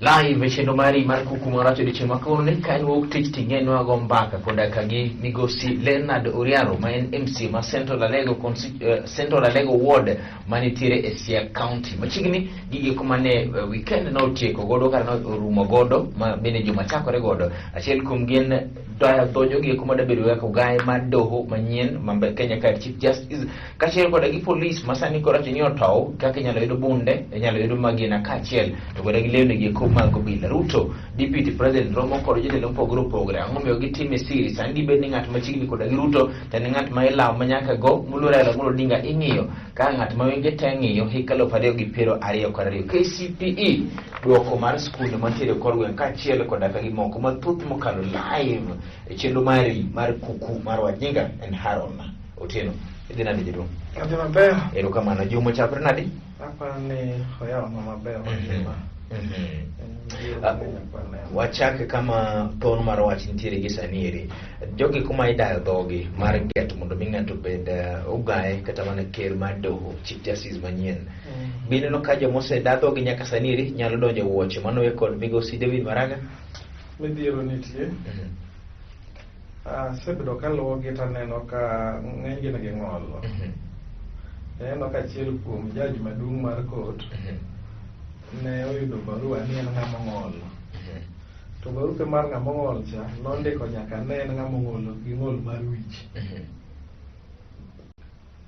Live e chenro mari mar kuku maracho di chema kone ka en wok tich ting'en wago mbaka koda kagi migosi Leonard Oriaro ma en MC ma Central Alego Ward manitiere e Siaya County. Machigni gige kuma ne weekend no otieko godo kar no orumo godo ma bende juma chakore godo. Achiel kuom gin dojo gi kuma da bedo kaka gae mar doho manyien mambe Kenya ka Chief Justice kachiel koda gi police masani koracho ni otow kaka inyalo yudo bunde inyalo yudo magina kachiel to koda gi lewni gi mag obila. Ruto Deputy President romo kod jotelo mopogore opogore ang'omiyo gitime siri sandi bed ni ng'at machiegni koda gi Ruto to ni ng'at ma ilaw manyaka go Muluora Raila Odinga ing'iyo ka ng'at ma wenge te ng'iyo hik 2022. KCPE duoko mar skul mantiere kor gweng' kachiel koda ka gimoko mathoth mokalo live e chenro mari mar kuku mar Wajinga and Haron Otieno. Idhi nadi jiru? Adhi maber. Erokamano. Juma chapre nadi? Hapa ni hoyao maber. Wachake kama thon mar wach nitiere gi sanieri jogi kuma idayo dhogi mar get mondo mi ng'ato bed ugae kata mana ker mar doho Chief Justice manyien. Bineno ka jomose da dhogi nyaka sanieri nyalo donjo wuoche manowe kod migosi David Maraga midhiero nitie. Sebedo kaluwo gi taneno ka ng'eny gin gi ng'ol. Neno ka achiel kuom jaji maduong' mar kot ne oyudo barua ni en ng'ama ng'ol. To barupe mar ng'ama ng'ol cha nondiko nyaka ne en ng'ama ng'ol gi ng'ol mar wich.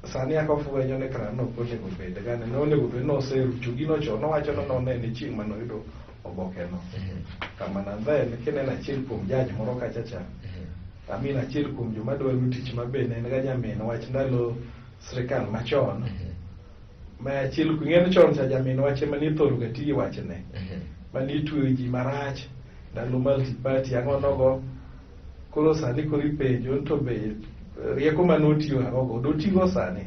Sani akofwenyo ne krano onego bed gane nonego bed noserucho gino chon nowacho no nonene chieng' manoyudo oboke no. Kamana then kineno achiel kuom jaji moro kacha cha amina achiel kuom joma dwaro tich maber en ga nyamin wach ndalo sirikal machon. Ma achiel kung'en chon cha jamin wache mani thoro ga tigi wachne mani tuyo ji marach ndalo multi party ang'onogo koro sani koro ipenjo to be rieko manotiyo ang'ogo dotigo sani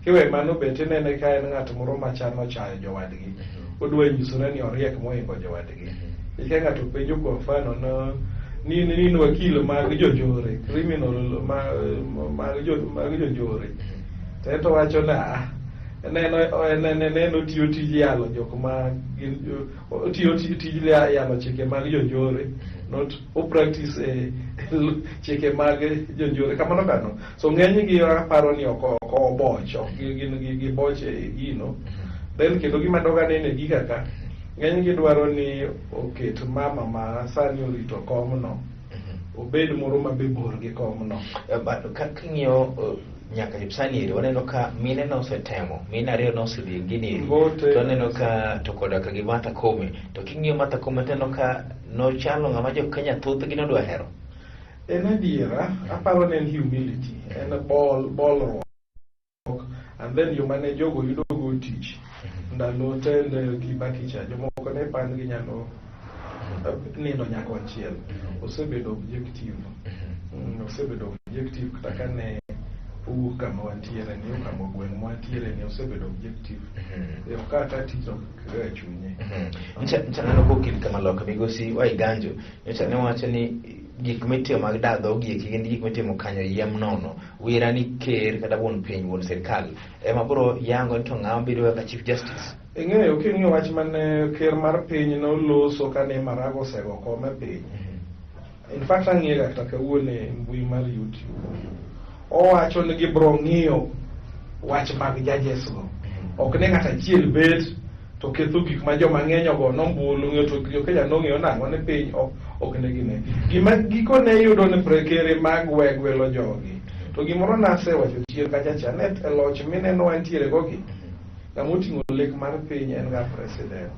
kiwe mano bete nene ka en ng'at moro machano chayo jowadgi odwa nyisore ni oriek moingo jowadgi. Ike ng'ato penjo kwa mfano no ni wakil mag jonjore criminal mag jonjore to wacho na neno tiyo tij yalo jok ma tiyo tij yalo chike mag jonjore not o practice chike mag jonjore kamano kano. So ng'eny gi aparo ni oko bocho gi boche gino then kendo gima doga nene gi kaka ng'eny gi dwaro ni oket mama ma sani orito komno obed moro mabebor gi komno. King'iyo nyaka sani waneno ka mine no osetemo mine ariyo no osedhi gini to waneno ka to koda ka gi Martha Koome to king'iyo Martha Koome teno ka no chalo ng'ama jo Kenya thoth gi nodwa hero. En adiera aparo ni en humility en bolruok and then yo mane jogo yudo go tich ndalo tende gi bakicha jomoko ne pan gi nyalo nindo nyako achiel osebedo objective kata kane owuok kama wantiere ni kama gweng' mwantiere ni osebedo objective kata tito chunye. Nchanano kokil kama loka migosi Waiganjo nyocha ne wacho ni gik mitimo mag dadho gi gin gik mitimo kanyo yiem nono wira ni ker kata wuon piny wuon sirkal ema bro yango to ng'ama biro ka Chief Justice. Ing'eyo king'iyo wach mane ker mar piny noloso kane Maraga osego kome piny. In fact ang'iyo kata kawuono e mbui mar YouTube owacho ni gibro ng'iyo wach mag judges go ok ne ng'ata achiel bet to ketho gik ma joma ng'eny go nombulu ng'eyo to jo Kenya nong'eyo nang'o ne piny ok ne gine gima giko ne yudo ne prekere mag wegwelo jogi to gimoro nasewacho chien kacha cha net e loch mineno wantiere gogi ng'amoting'o lek mar piny en ga president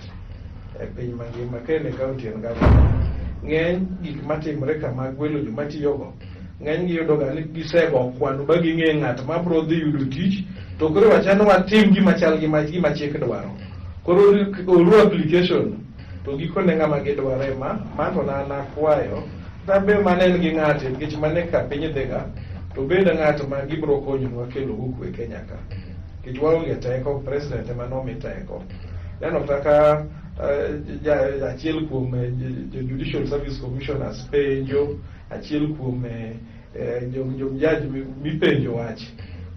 e piny mangima kene kaunti en ga ng'eny gik matimre kama gwelo joma tiyogo ng'eny giyudo ga ni gisego kwano ba ging'e ng'at ma bro dhi yudo tich to koro wachano watim gima chal gima chik dwaro koro oru application to gikone ng'ama gidware ma to na kwayo dabe manen gi ng'ate nikech mane ka piny dhiga to bed ng'at ma gibro konyo kelo kwe Kenya ka nikech waonge teko president ema nomi teko neno kaka achiel kuom Judicial Service Commissioners penjo achiel kuom jaji mipenjo wach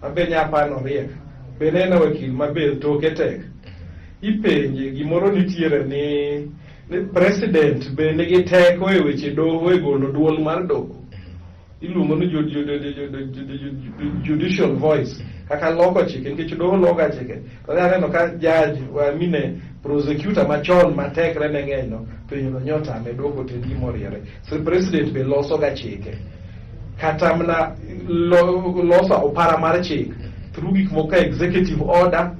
mabe nyapano riek benena wakil maber toke tek ipenje gimoro nitiere ni ni president be nigi teko e weche doho e golo duol mar doho. Iluongo ni judicial voice, kaka loko chike, nikech doho loko chike. To aneno ka judge mine prosecutor machon matekre ne ng'eny no penjo no nyota me dwoko tendi moriere. So president be loso ga chike. Kata mana loso opara mar chik through gik moko executive order.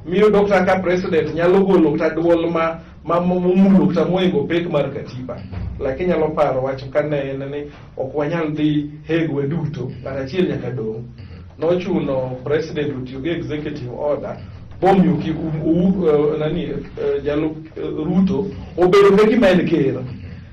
Miyo dokta ka president nyalo golo kata duol ma mulo kata moingo pek mar katiba. Lakini nyalo paro wach kane en ni ok wanyal dhi hegwe duto, kata achiel nyaka dong. Nochuno president otiyo gi executive order bomiyo ki jalo Ruto obedo ka gima en ker.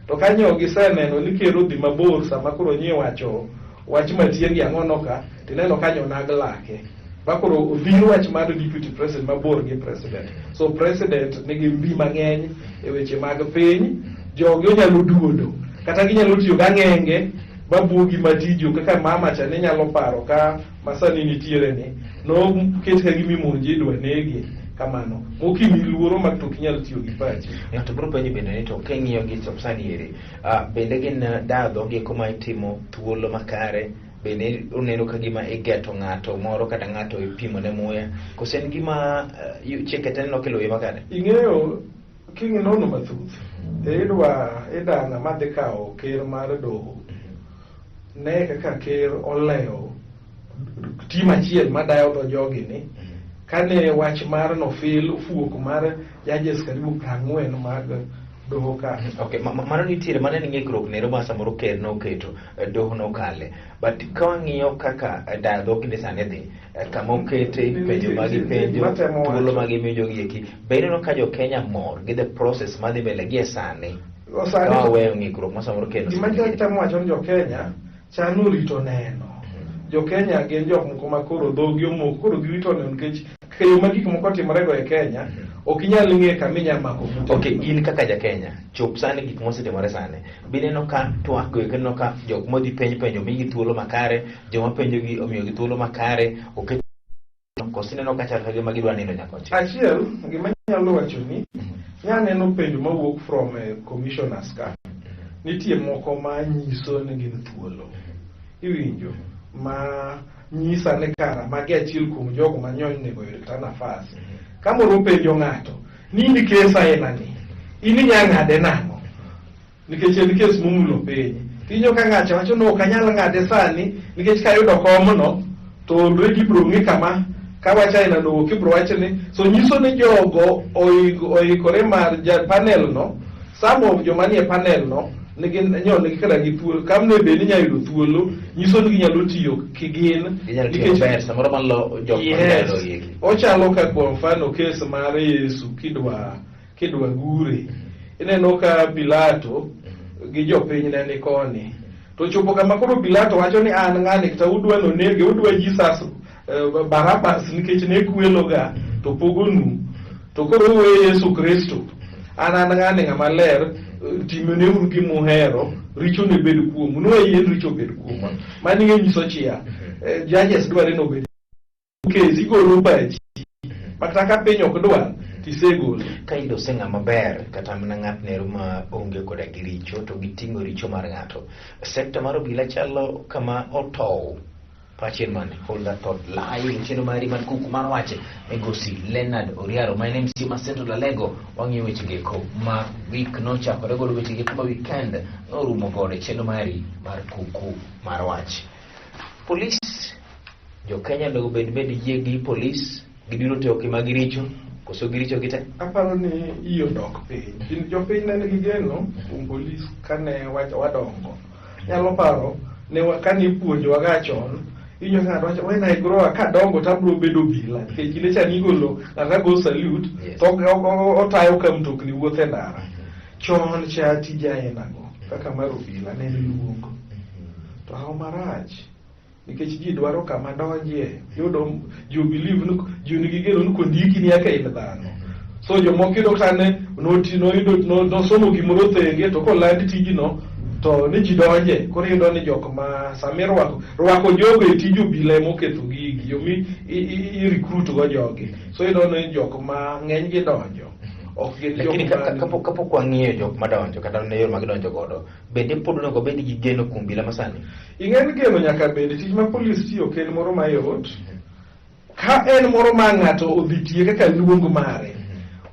To kanyo giseneno ni ker odhi mabor sama koro nyie wacho wach matiengi ang'ono ka tineno kanyo naglake. Bakoro obiro wach mar deputy president mabor gi president. So president nigi mbi mang'eny e weche mag piny. Jogi onyalo duodo kata ginyalo tiyo ga ng'enge babugi matijo kaka mama cha ne nyalo paro ka masani nitiere ni no ket ka gimi monje dwa nege kamano mokimi luoro ma to kinyalo tiyo gi pachi. To bro penjo bende ni to keng'iyo gi sopsani ere bende gin dadho gi kuma itimo thuolo makare bende uneno ka gima igeto ng'ato moro kata ng'ato ipimo ne muya kosen gima chike tenno kelo makare. Ing'eyo king'inono mathuth idwa madhi kawo ker mar doho ne kaka ker oleo tim achiel madayo dho jogi ni kane wach mar nofil fuok mar judges karibu 40 mag doho ka. Okay, mano nitiere mane ni ng'ikruok nero ma samoro ker noketo doho nokale, but kawang'iyo kaka dadho kinde sani dhi kama okete penjo magi penjo thuolo magi mijo gieki bende no ka jo Kenya mor gi the process madhi mbele gi sani kawaweyo ng'ikruok ma samoro ker gima temo wacho ni jo Kenya chano rito neno. Jo Kenya gin jok moko ma koro dhogi omoko koro girito neno nikech keyo ma gik moko timore go e Kenya ok inyal ng'e kama inyalo mako. Okay, in kaka ja Kenya chop sani gik mosetimore sani bineno ka twak go kendo ka jok modhi penjo migi thuolo makare, joma penjo gi omiyo gi thuolo makare oket kosineno ka chal kagima gidwa nindo nyakoche. Achiel gima nyalo wacho ni nyaneno penjo mawuok from commissioners ka nitie moko ma nyiso ni gin thuolo iwinjo ma nyisa ne kara magi achiel kuom jogo manyony nego yud kata nafas kamoro penjo ng'ato ni kesa enani ini nyang'ade nang'o nikech en kes momulo piny tinyo ka ng'ato wacho no kanyal ng'ade sani nikech kayudo komno to ndregi bro ng'i kama kawacha ina no kibro wacho ni so nyiso ni jogo oikore mar panel no some of joma nie panel no nigi kada gi thuolo kamne be ni nyayudo thuolo nyiso ni ginyalo tiyo kigin nikech ber samoro malo jok mang'ado yeki ochalo ka kwa mfano kes mar Yesu kidwa gure ineno ka Pilato gi jopiny ne ni koni to chopo kama koro Pilato wacho ni an ng'ani kata udwa no nege udwa Jesus Barabas nikech ne kwelo ga to pogonu to koro we Yesu Kristo an ng'ani ng'ama ler timone uru gi muhero richo ne bed kuomu no yien richo bed kuomu mani nyiso chia judges dware no bed kesi golo pachi mataka piny ok dwar tisegolo ka ido senga maber kata mana ng'at nero ma onge koda gi richo to giting'o richo mar ng'ato sekta mar obila chalo kama otow pachien mane hold that thought live chino mari man kuku man wache Migosi Leonard Oriaro my name is Masento Lalego wang'iyo weche geko ma week no chakore godo weche geko ma weekend no rumo gode chino mari mar kuku mar wache police jo Kenya nego bed yie gi police gibiro teo kima giricho koso giricho gite aparo ni iyo dok piny jo piny ne nigi geno police kane wadongo nyalo paro ne kani puonjo agachon inyo ng'ato wacho when I grow up kadongo tabro bedo bila nikech kile cha nigolo kata go salute to otayo ka mtokni wuothe ndara chon cha tija enago kaka maro bila ne luongo to how marach nikech ji dwaro kama donje yudo you believe no ju nigi geno no kondiki ni aka in dhano so jomoko yudo tane no somo gimoro thenge to kolandi tijino to ni ji donje koro yudo ni jok ma samir rwako jogo e tiju bile moketho gigi yomi i recruit go jogi so yudo ni jok ma ng'eny gi donjo ok gin lakini kapok wang'iyo jok madonjo kata ne yor magidonjo godo bende pod onego bed gi geno kuom obila masani. Ing'en geno nyaka bed tich ma polis tiyo ken moro mayot ka en moro ma ng'ato odhi tiye kaka luong mare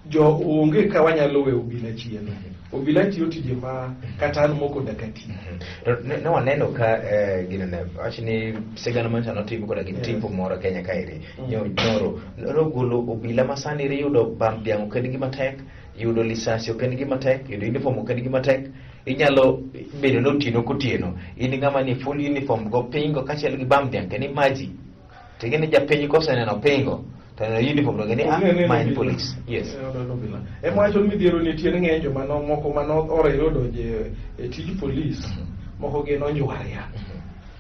jo onge ka wanyalo we obila chien. Obila tiyo tije ma kata an moko daka ti. Ne waneno ka gino ne wachni sigana mancha notimo koda gi tipo moro Kenya kairi nyoro nogolo obila masani yudo bam dhiang' ok en gima tek, yudo lisasi ok en gima tek, yudo uniform ok en gima tek. Inyalo bedo notieno kotieno in ng'ama ni full uniform go pingo kachiel gi bam dhiang' ken imaji tigene japiny koseneno pingo uniform no gani mine police. Yes. Wacho midhiero nitie ng'eny joma moko mano oreyo donje e tij police moko gin onjwaria.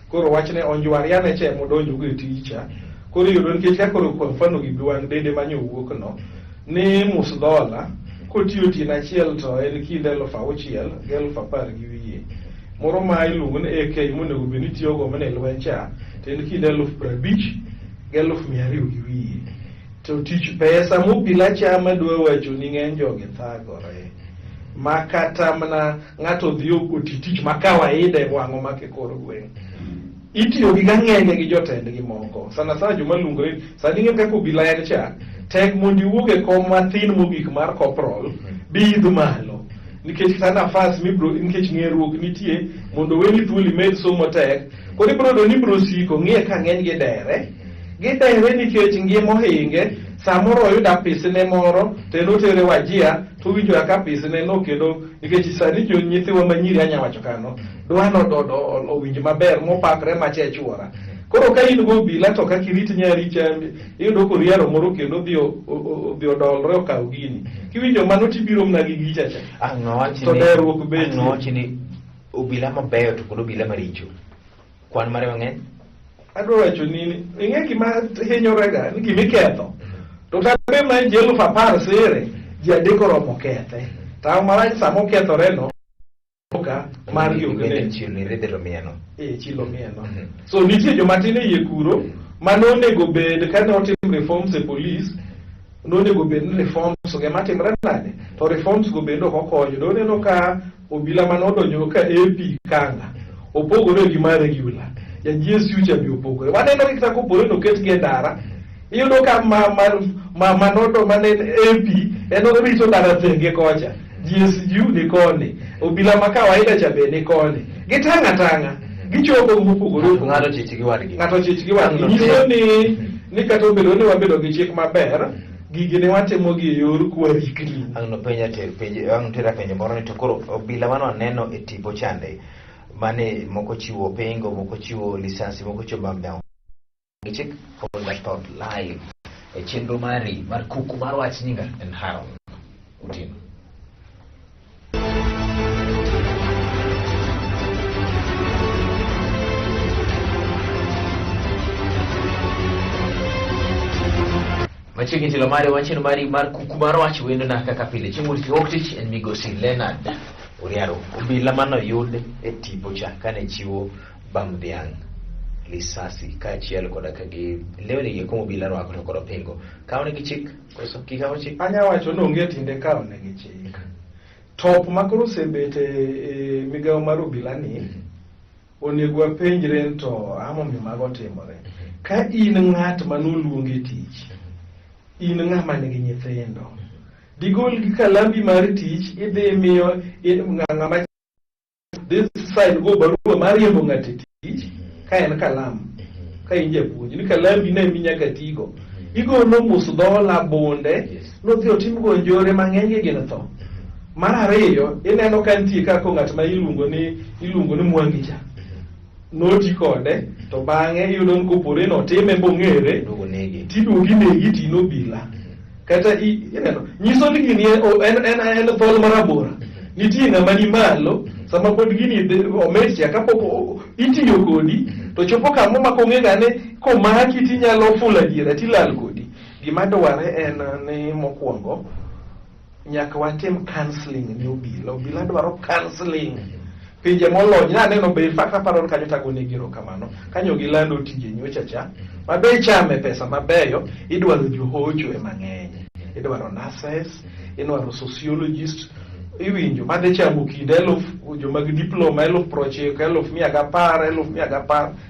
Koro wachne onjwaria ne che modonjo go e tij cha. Koro yudo nikech ka koro kwa mfano gi duang dende manyo wuok no ni $1 kotiyo tin achiel to en kinde 6,000 10,000 gi wiye. Moro ma iluongo ni AK monego bed ni tiyo go mane lweny cha to en kinde 50,000 1,200 gi wiye. To tich pesa mobila chama dwa wacho ni ng'eny jogi thagore ma kata mana ng'ato dhi tich ma kawaida e wang'o make kor gweng' itiyo gi gang'eny gi jotendgi moko sana joma luongore sani ng'en kaka obila en cha tek mondo iwuog e kom mathin mogik mar corporal bidh malo nikech kata nafas nikech ng'eruok nitie mondo weni thuoli med somo tek koro ibro do ni bro siko ng'ie ka ng'eny gidere nikech ngima ohinge samoro oyudo apisne moro to notere Wajia to winjo ka apisne no kendo nikech sani jo nyithiwa manyiri anya wacho kano dwano owinj maber mopakre mache chuora. Koro ka in go obila to ka kirit nyari chambi iyudo koriero moro kendo dhi odolre okaw gini kiwinjo mano tibiro mna gi gicha cha to derruok beti ni obila mabeyo to kod obila maricho kwan mare mang'eny. Adwa wacho nini ing'e gima hinyorega ni gimiketho to kata ma ji 10,000 sire ji adek oromo kethe tawo marach sama okethore no ka mar yogene chilo mieno so nitie joma tin e yie kuro manonego bed ka ne otim reforms e police nonego bed ni reforms ge matimre nade to reforms go bendo okonyo do neno ka obila manodonjo ka AP kanga opogore gi mare giula ya Yesu cha bi opogore waneno kita ko pore no ketgi ndara iyudo ka manodo mane AP eno rito ndara thenge kocha GSU ni kone obila ma kawaida cha be ni kone gitanga gichopo mopogore ng'ato chich gi wadgi nyiso ni kata obedo ni wabedo gi chik maber gigi ne watimo gi yor kwarikni ang'no tera penjo moro ni to koro obila mano neno e tipo chande mane moko chiwo pengo moko chiwo lisansi moko chiwo bambang gichik for that thought live e chenro mari mar kuku mar wach nyinga en Haron Otieno. Machiegni tilo mari wachino mari mar kuku mar wach wendo na kaka pile chieng' Wuoktich en migosi Leonard Oriaro obila manoyud e tipo cha kane chiwo bam dhiang' lisasi kaachiel koda ka gi lewni gi komo obila rwako to kod pingo kaone gi chik koso kikawo chik anya wacho no onge tinde kaone gi chik top makoro sebete migawo mar obila ni onego apenjre to amomiyo mago timore ka in ng'at manoluongi tich in ng'ama nigi nyithindo digol gi kalambi mar tich idhi miyo ng'ama this side go barua mar yembo ng'ate tich ka en kalam ka in japuonj ni kalambi ne minyaka tigo igono $1 bunde nodhi otimgo njore mang'eny gin tho. Mar ariyo ineno ka nitie kako ng'at ma iluongo ni Mwangi cha noti kode to bang'e iyudo ni kopore no time bong'ere tiduogi negi tino bila kata nyiso ni gini en thol marabora nitie ng'ama ni malo sama pod gini omecha kapok itiyo kodi to chopo kamo makong'e gane komaki tinyalo fula diera tilal kodi. Gima dware en ni mokwongo nyaka watim counseling ni obila dwaro counseling pinje molony naneno be fakta paro kanyo tagone giro kamano kanyo gilando tije nyocha cha mabe chame pesa mabeyo idwaro johocho e mang'eny idwaro nurses inwaro sociologist iwinjo madhi chamo kinde joma gi diploma 90,000, 110,000, 110,000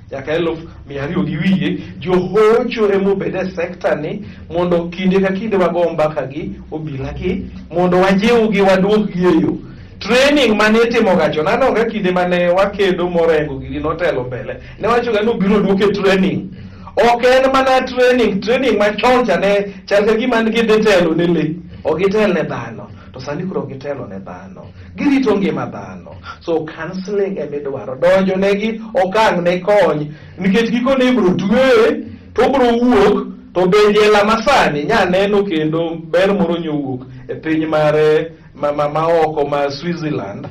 nyaka 200,000 gi wiye. Johocho emobed e sekta ni mondo kinde ka kinde wago mbaka gi obila gi mondo wajiwgi waduokgi e yo. Training mane itimoga chon, anonge kinde mane wakedo morengo gigi notelo mbele, ne wachoga ni obiro duoke training. Ok en mana training machon cha ne chal ka gima gidhi ne le, ok gitel ne dhano. To sani koro gitelo ne dhano, girito ngima dhano. So counseling emidwaro, donjo negi okang' ne kony, nikech gikone ibro tuwe to bro wuok to be jela masani nya neno kendo ber moro nyowuok e piny mare ma oko ma Switzerland.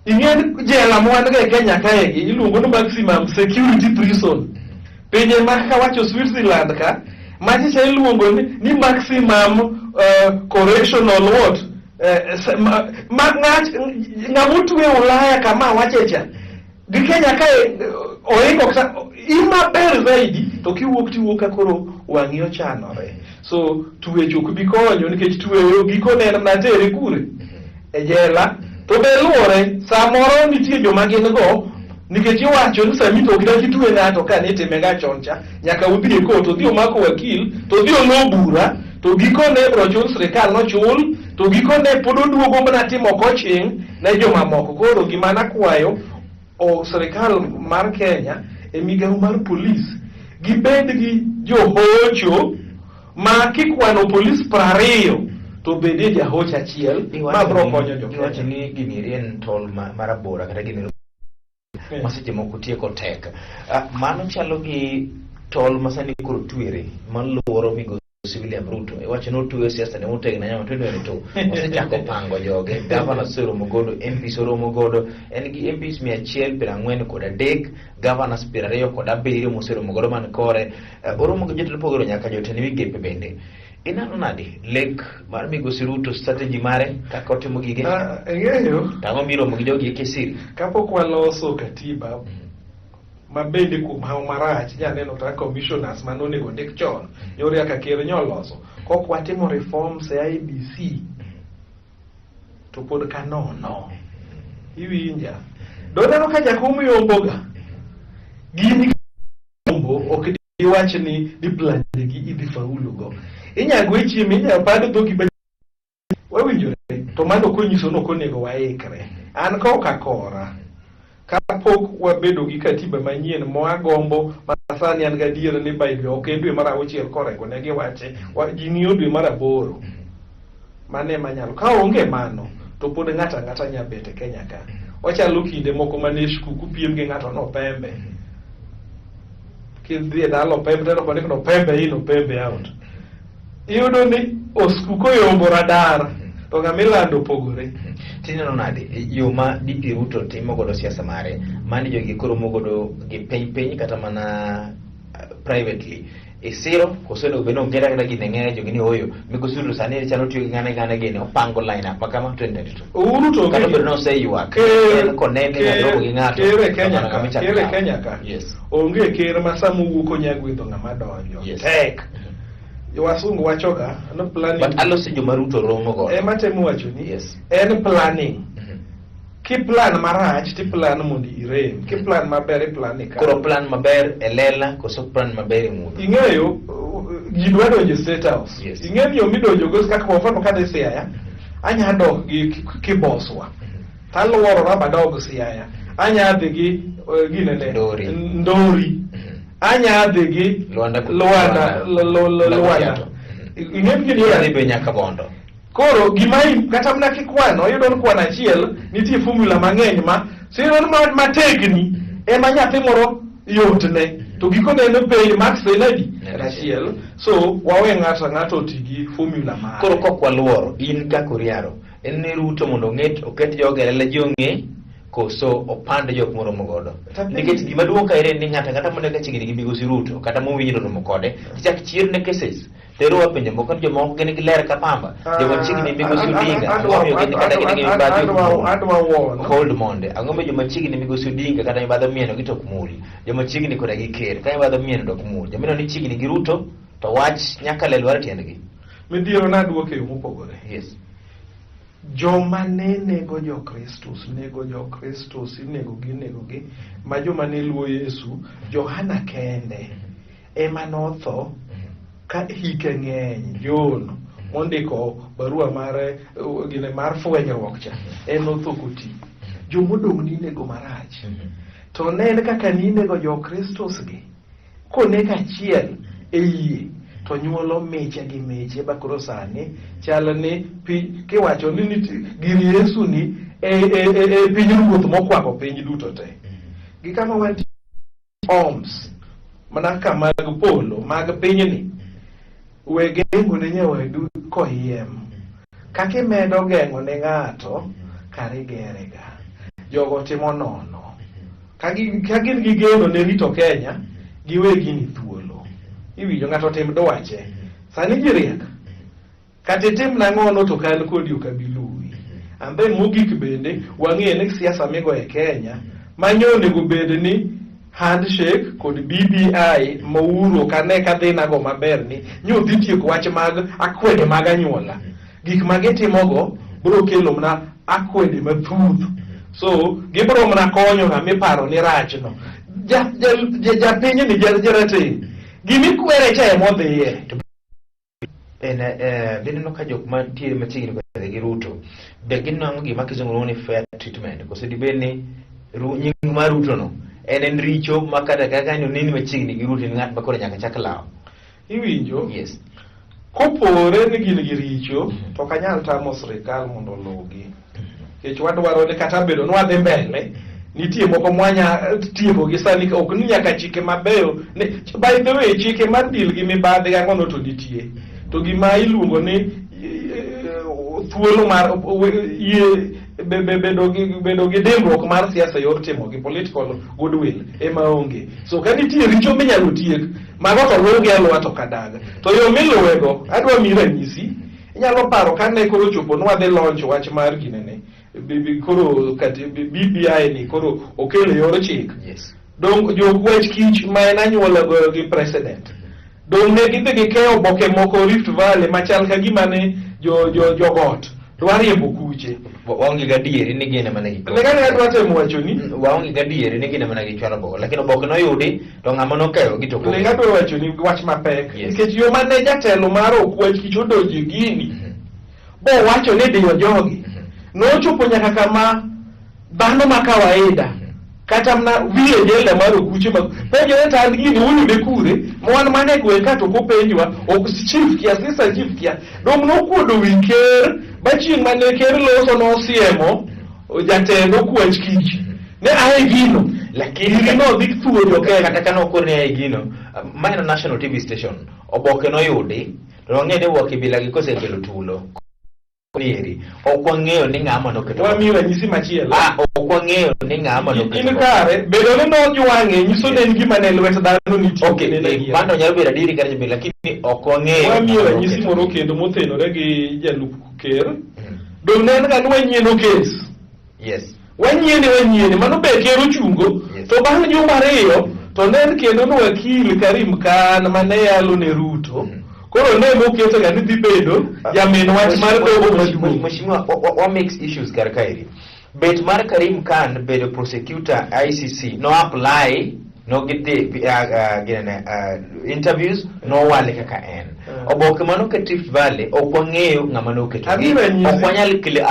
Ing'en jela mwan ga e Kenya kaegi iluongo ni maximum security prison. Pinje ma kawacho Switzerland ka machicha iluongo ni maximum correctional what ng'amutwe Ulaya kama wachecha gi Kenya kae oingo ima ber zaidi to tiwuok ka koro wang'i ochanore. So tuwecho kubi konyo nikech tuweyo giko ne na tere kure e jela to be luore samoro nitie joma gin go nikech iwacho ni sami to gidaki tuwe ng'ato ka nitime ga choncha nyaka udhi e court odhi omako wakil to odhi olo bura to giko ne bro chul sirikal no chul to giko ne pod oduogo mana timo coaching ne joma moko. Koro gima nakwayo sirikal mar Kenya e migawo mar police gibed gi johocho ma kikwano police 20 to bede jahocho achiel ma bro konyo jo. Iwacho ni gini rien tol marabora kata gini maseche moko tieko tek. Mano chalo gi tol masani koro tuere maluoro migosi William Ruto. Iwacho no tuwe siasa ne motegna nyama twende to osechako pango joge. Governor soromo godo, MP soromo godo, en gi MPs 143, governors 27 mosoromo godo man kore. Oromo gi jotelo pogoro nyaka jotelo migepe bende. Inano nadi lek mar migosi Ruto strategy mare kaka otimo gige? Ng'eyo tango miro mo gi jogi kesiri kapok waloso katiba mabende kuom hao marach nyaneno ta commissioners manonego ndik chon yore aka ker nyoloso kok watimo reforms e IBC to pod kanono iwinja doneno ka jakom yomboga gini yombo ok iwach ni plan gi idhi faulu go inyago chiemi inyapado dhogi wawinjore to mano konyiso no konego waikre an koka kora kapok wabedo gi katiba manyien moagombo masani an gadier ni Biden ok dwe mar 6 korengo ne giwache jing'iyo dwe mar 8 mane manyalo ka onge mano to pod ng'ata nyabete Kenya ka ochalo kinde moko mane skuku piem gi ng'ato no pembe kidhi dalo pembe to no pembe ino pembe out iyudo ni oskuko yombo radar to ng'amilando pogore. Tineno nade yo ma DP Ruto timo godo siasa mare mani jogi koro mogodo gi piny kata mana privately siro koseno beno ngera kata gineng'ere jogi ni oyo migosi Ruto sani chalo tiyo gi ngane gene opango line up makama 2022 Ruto kata beno no say you are konene na rogo gi ng'ato kere Kenya ka yes onge ker masamu wuko nyagwedho ng'ama donjo tek wasungu wachoga no planning but alose joma Ruto romo go matemo wacho ni yes en planning ki plan marach ti plan mondi irem ki plan maber plan ka koro plan maber elela koso plan maber mudo ing'eyo gidwa donjo state house ing'eyo midonjo go kaka kwa mfano kada Siaya anya dok gi kiboswa taluoro raba dog Siaya anya dhi gi ginene ndori anya degi Luanda ing'e be nyaka bondo koro gimai kata mna kikwano yudo kwana achiel nitie formula mang'eny ma siro matekni ema nyathi moro yotne to gikone no pay max enadi achiel so wawe ng'ato tigi formula ma koro kokwa luoro in kakoriaro en ne Ruto mondo oket jogele jonge koso opande jok moro mogodo nikech gima duong' ka ni ng'ata mondo ka chigni gi migosi Ruto kata mowinjo no mokode tichak chier ne cases tero wapenjo moko jomoko gin gi ler ka pamba joma chigni migosi Odinga ang'omiyo gin kata gin gi badho hold monde ang'omiyo joma chigni migosi Odinga kata ibadho mieno gi tok muli joma chigni koda gi ker ka ibadho mieno dok muli jomino ni chigni gi Ruto to wach nyaka lelwar tiendgi midhiero naduoke yo mopogore. Yes. Joma ne nego jokristus inego gi ma joma ne luwo Yesu, Johana kende ema notho ka hike ng'eny. John mondiko barua mare gine mar fwenyruok cha en notho koti. Jomodong' ni nego marach. To ne en kaka ni nego jokristus gi koneg achiel e yie to nyuolo miche gi miche bakoro sani chal ni kiwacho ni giri Yesu ni piny ruoth mokwako piny duto te. Gi kama wanti oms mana ka mag polo mag pinyni we geng'o ne nyawedu koyiem. Kaka imedo geng'o ne ng'ato kare gerega. Jogo timo nono. Ka gin gi geno ne rito Kenya, giwegi ni thuolo. Iwinjo ng'ato tim dwache. Sani ji riek. Kata tim nang'ono to kan kodi okabiluwi. And then mogik bende wang'e ni siasa migo e Kenya manyone go bende ni handshake kod BBI mauro kane kadhi nago maber ni nyodhi tieko wach mag akwede mag anyuola. Gik magitimogo biro kelo mna akwede mathuth. So gibiro mna konyo ng'ama iparo ni rachno. Japiny ni jarate. Gimi kwere cha emodhiye. Dino ka jok mantiere machiegni kode gi Ruto be ginwang'o gima kizungu ni fair treatment koso dibeni nying mar Ruto no en richo makata kaka ni nini machiegni gi Ruto ni ng'at makoro nyaka chak lawo. Iwinjo? Yes. Kopore ni gin gi richo to kanyal tamo sirikal mondo lugi. Kech wadwaro ni kata bedo nwadhi mbele nitie moko mwanya tieko gi sani ok ni nyaka chike mabeyo. By the way, chike mar deal gi mibadhi gang'ono to nitie. To gima iluongo ni thuolo mar bedo gi dembruok mar siasa yor timo gi political goodwill ema onge. So ka nitie richo minyalo tiek mago to luwgi alwa to kadaga. To yo miluwego adwa mi ranyisi. Inyalo paro kane koro chopo nwadhi launch wach mar ginene. Koro kati BBI ni koro okelo yor chik. Yes. Dong jokwech kich ma en anyuola go gi president. Dong ne gidhi gikeyo oboke moko Rift Valley machal ka gima ne jogot dwariembo kuche. Waonge gadieri ni gine mana giko. Negani adwa temo wacho ni waonge gadieri ni gine mana gichwalo bogo. Lakini oboke noyudi to ng'ama nokeyo gitoko. Negani adwa wacho ni wach mapek. Yes. Nikech yo mane jatelo mar okwech kich odonje gini. Bo wacho ni diyo jogi. Nochopo nyaka kama dhano ma kawaida. Kata mna vile jela maro kuche ma penjo ne tan gini uyude kure mwan mane gwe kato ko penjwa ok chief kia sisa chief kia dom no kuodo wiker bachi mane ker loso no siemo jatendo kwech kich ne ae gino lakini no big thuo jo kata kano kore ne ae gino Maina National TV station oboke no yudi to ng'ede woke bila gi kosekelo tulo nieri okwang'eyo ni ng'ama noketo wamiwa nyisi machielo okwang'eyo ni ng'ama noketo in kare bedo ni no jwang'e nyiso ne gima ne lwet dhano nitie okay mano nyalo bedo adiri kare jibila lakini okwang'eyo wamiwa nyisi moro kendo motenore gi jalup ker dong ne en ga wanyieno kes. Yes. Wanyieni mano be ker ochungo. Yes. To bang' juma ariyo to ne en kendo no wakil Karim Khan mane yalo ne Ruto. Koro ne moketo ga ni dhi bedo jamin wach mar dogo maduong'. Mheshimiwa, what makes issues karkairi? Bet mar Karim Khan bedo prosecutor ICC no apply no gidhi interviews no wale kaka en. Oboke mano ke Rift Valley okwang'eyo ng'ama noketo. Okwanyal kile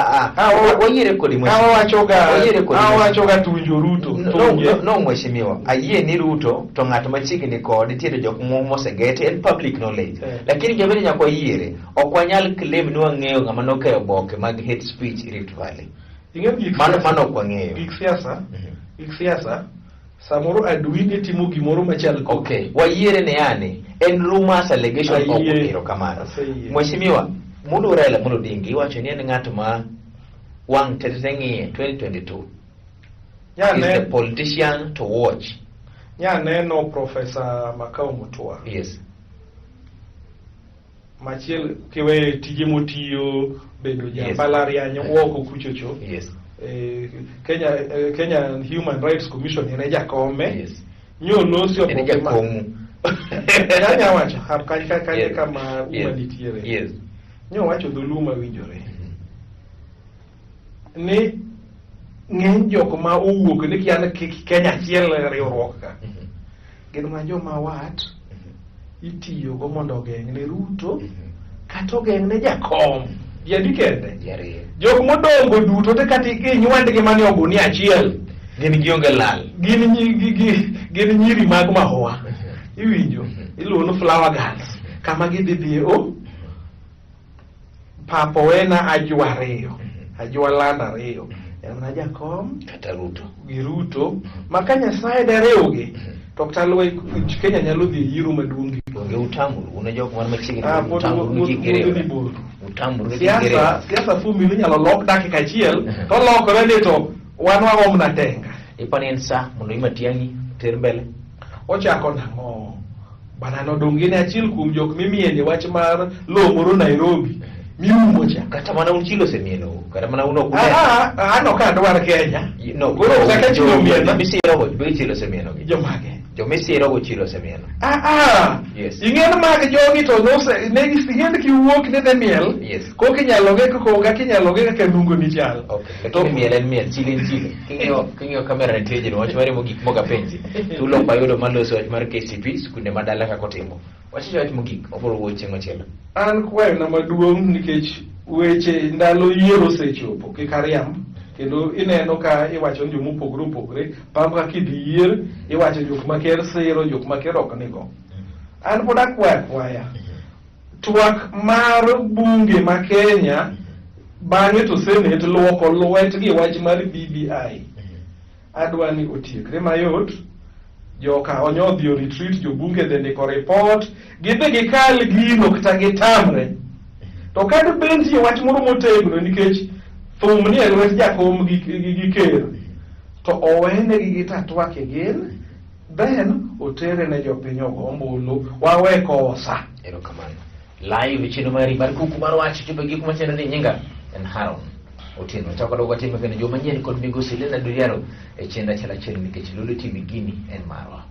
wayire kodi mheshimiwa. Awacho ga tunjo Ruto. No mheshimiwa. Ayie ni Ruto to ng'at machiegni kod tiere jok mosegete en public knowledge. Lakini jabeni nyako yiere okwanyal claim ni wang'eyo ng'ama nokeyo oboke mag hate speech Rift Valley. Mano okwang'eyo. Gik siasa samoro adwini timo gimoro machal ko. Okay, wayiere ne yani en rumors allegation okero kamano. Mheshimiwa, Mulu Raila Amolo Odinga iwacho ni en ng'at ma wang' teteng'ie 2022. Is the politician to watch. Nyaneno Professor Makau Mutua. Yes. Machiel kiwe tije motiyo bedo jambalariany woko kuchocho. Yes. Kenya Human Rights Commission ene jakome. Yes. Nyono sio ene jakomu. Nyanya wacho kama humanitarian. Yes. nyowacho dhuluma winjore ni ng'eny jok ma owuok ni kian Kenya achiel riwruok ka gin ma joma wat itiyogo mondo ogeng'ne Ruto kata ogeng'ne jakom jadi kende jok modongo duto te kata inywandgi mane oguni achiel gin gionge lal gin nyiri mag mahua iwinjo iluwo ni flower girls kama gidhi dhiye papo wena ajwa ariyo ajwa land ariyo en mana jakom kata Ruto gi Ruto ma ka Nyasaye deriwgi to kata Kenya nyalo dhi yiero maduong' onge utamuru una jok man machiegni utamuru siasa fumi inyalo lok dakika achiel to lokore ni to wan wagom na tenga ipani en sa mondo imatiangi ter mbele ochako nang'o bana nodongine achiel kuom jok mimiene wach mar lowo moro Nairobi miumo cha kata mana un chilo semieno kata mana uno kule ano ka dwar Kenya no goro saka chilo miena misiro go be chilo semieno gi jomage jo misiro go chilo semieno yes ing'en mag jogi to no se ne ing'en kiwuok ne the miel yes ko kinyaloge ko ga kinyaloge kaka nungo ni chal okay to miel en miel chile kinyo kamera ne teje wach mare mogik moga penji tulo payudo maloso wach mar KCP skunde madala ka kotimo wach wach mogik obro wuoche machielo an kwayo na maduong' nikech weche ndalo yiero sechopo kikariam kendo ineno ka iwacho ni mopogore opogore pambo ka kidhi yier iwacho jok maker siro jok maker ok nigo an pod akwaya twak mar bunge ma Kenya bang'e to Senate luoko lwetgi wach mar BBI adwa ni otiekre mayot joka onyodhi o retreat jo bunge dhe ndiko report gidhi gikal gino kata gitamre to kad bentie wach moro motegno nikech thum ni e lwet jakom gi ker to owene gi gitatwak gin then otere ne jopiny ombulu wawe kosa erokamano live chino mari mar kuku mar wach chopo gik machendo ni nyinga en Haron Otieno chako dogo time kene joma nyien kod migosi Leonard Odiero e chenda chala chel nikech lolo timi gini en marwa